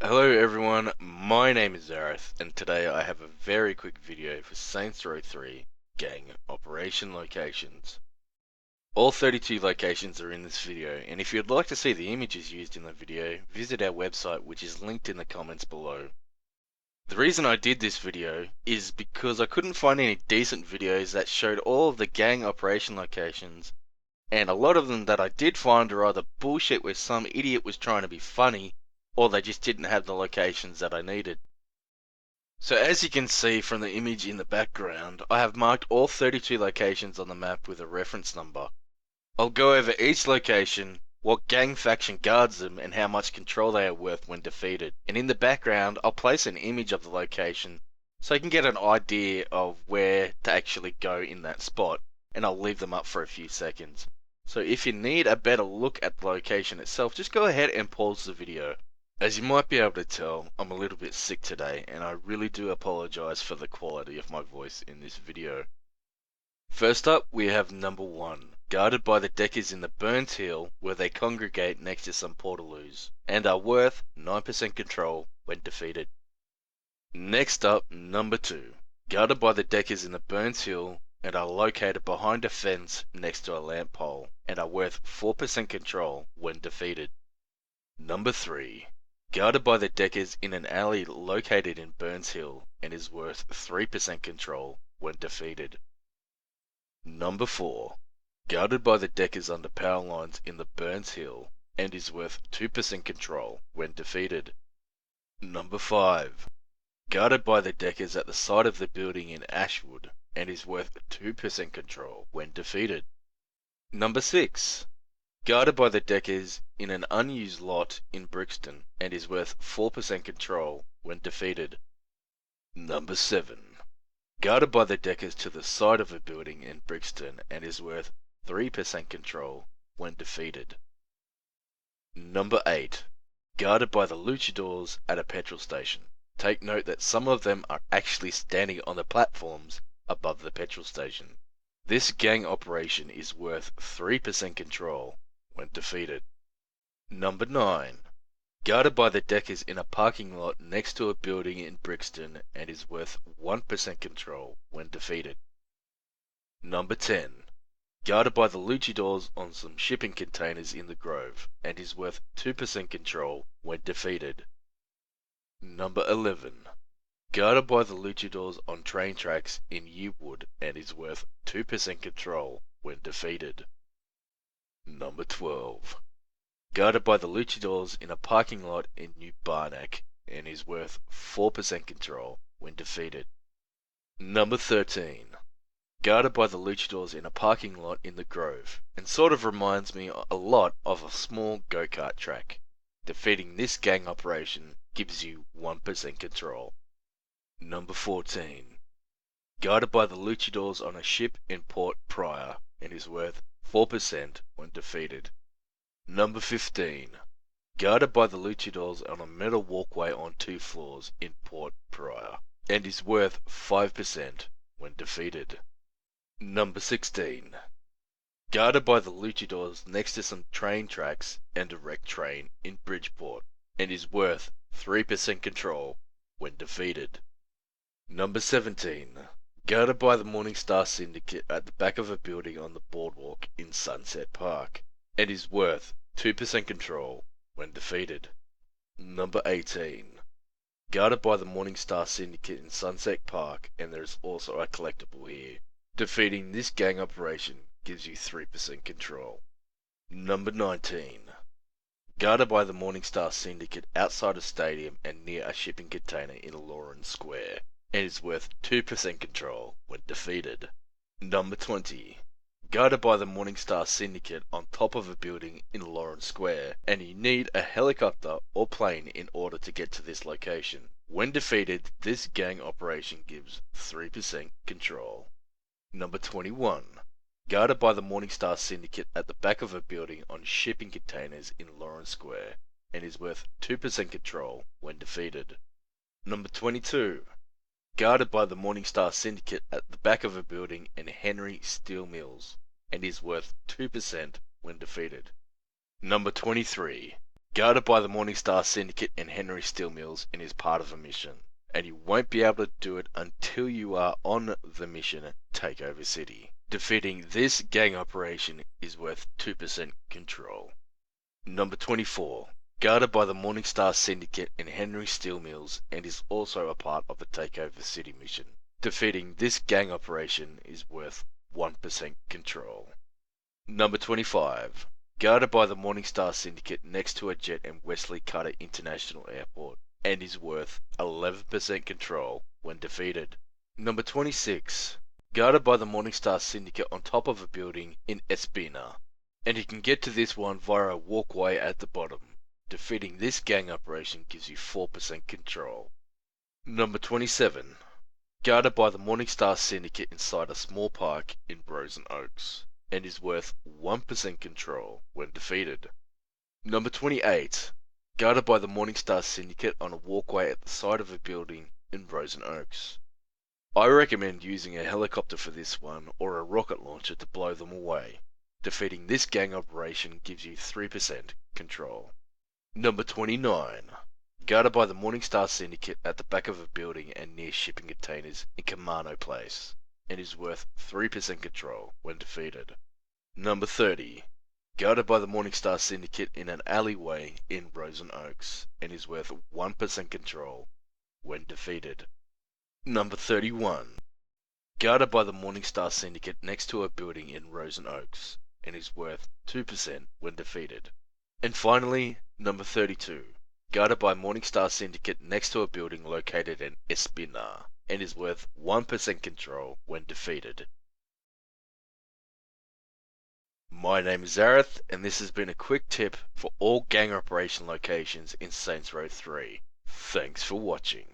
Hello everyone, my name is Zareth, and today I have a very quick video for Saints Row 3 gang operation locations. All 32 locations are in this video, and if you'd like to see the images used in the video, visit our website which is linked in the comments below. The reason I did this video is because I couldn't find any decent videos that showed all of the gang operation locations, and a lot of them that I did find are either bullshit where some idiot was trying to be funny, or they just didn't have the locations that I needed. So as you can see from the image in the background, I have marked all 32 locations on the map with a reference number. I'll go over each location, what gang faction guards them, and how much control they are worth when defeated. And in the background, I'll place an image of the location so you can get an idea of where to actually go in that spot, and I'll leave them up for a few seconds. So if you need a better look at the location itself, just go ahead and pause the video. As you might be able to tell, I'm a little bit sick today, and I really do apologize for the quality of my voice in this video. First up, we have number 1, guarded by the deckers in the Burnt Hill, where they congregate next to some portaloos, and are worth 9% control when defeated. Next up, number 2, guarded by the deckers in the Burnt Hill, and are located behind a fence next to a lamp pole, and are worth 4% control when defeated. Number 3, guarded by the deckers in an alley located in Burns Hill, and is worth 3% control when defeated. Number 4, guarded by the deckers under power lines in the Burns Hill, and is worth 2% control when defeated. Number 5, guarded by the deckers at the side of the building in Ashwood, and is worth 2% control when defeated. Number 6, guarded by the deckers in an unused lot in Brixton, and is worth 4% control when defeated. Number 7, guarded by the deckers to the side of a building in Brixton, and is worth 3% control when defeated. Number 8, guarded by the luchadors at a petrol station. Take note that some of them are actually standing on the platforms above the petrol station. This gang operation is worth 3% control when defeated. Number 9, guarded by the deckers in a parking lot next to a building in Brixton, and is worth 1% control when defeated. Number 10, guarded by the luchadors on some shipping containers in the Grove, and is worth 2% control when defeated. Number 11, guarded by the luchadors on train tracks in Yewood, and is worth 2% control when defeated. Number 12, guarded by the luchadors in a parking lot in New Barnack, and is worth 4% control when defeated. Number 13, guarded by the luchadors in a parking lot in the Grove, and sort of reminds me a lot of a small go-kart track. Defeating this gang operation gives you 1% control. Number 14, guarded by the luchadors on a ship in Port Praya, and is worth 4% when defeated. Number 15, guarded by the luchadors on a metal walkway on 2 floors in Port Praya, and is worth 5% when defeated. Number 16, guarded by the luchadors next to some train tracks and a wrecked train in Bridgeport, and is worth 3% control when defeated. Number 17, guarded by the Morningstar Syndicate at the back of a building on the boardwalk in Sunset Park, and is worth 2% control when defeated. Number 18, guarded by the Morningstar Syndicate in Sunset Park, and there is also a collectible here. Defeating this gang operation gives you 3% control. Number 19, guarded by the Morningstar Syndicate outside a stadium and near a shipping container in Lawrence Square, and is worth 2% control when defeated. Number 20, guarded by the Morningstar Syndicate on top of a building in Lawrence Square, and you need a helicopter or plane in order to get to this location. When defeated, this gang operation gives 3% control. Number 21, guarded by the Morningstar Syndicate at the back of a building on shipping containers in Lawrence Square, and is worth 2% control when defeated. Number 22, guarded by the Morningstar Syndicate at the back of a building in Henry Steel Mills, and is worth 2% when defeated. Number 23, guarded by the Morningstar Syndicate and Henry Steel Mills and is part of a mission. And you won't be able to do it until you are on the mission Takeover City. Defeating this gang operation is worth 2% control. Number 24. Guarded by the Morningstar Syndicate and Henry Steel Mills and is also a part of the Takeover City mission. Defeating this gang operation is worth 1% control. Number 25. Guarded by the Morningstar Syndicate next to a jet and Wesley Carter International Airport and is worth 11% control when defeated. Number 26. Guarded by the Morningstar Syndicate on top of a building in Espina, and you can get to this one via a walkway at the bottom. Defeating this gang operation gives you 4% control. Number 27. Guarded by the Morningstar Syndicate inside a small park in Rosen Oaks, and is worth 1% control when defeated. Number 28. Guarded by the Morningstar Syndicate on a walkway at the side of a building in Rosen Oaks. I recommend using a helicopter for this one or a rocket launcher to blow them away. Defeating this gang operation gives you 3% control. Number 29. Guarded by the Morningstar Syndicate at the back of a building and near shipping containers in Kamano Place, and is worth 3% control when defeated. Number 30. Guarded by the Morningstar Syndicate in an alleyway in Rosen Oaks, and is worth 1% control when defeated. Number 31. Guarded by the Morningstar Syndicate next to a building in Rosen Oaks, and is worth 2% when defeated. And finally, number 32. Guarded by Morningstar Syndicate next to a building located in Espina, and is worth 1% control when defeated. My name is Zareth, and this has been a quick tip for all gang operation locations in Saints Row 3. Thanks for watching.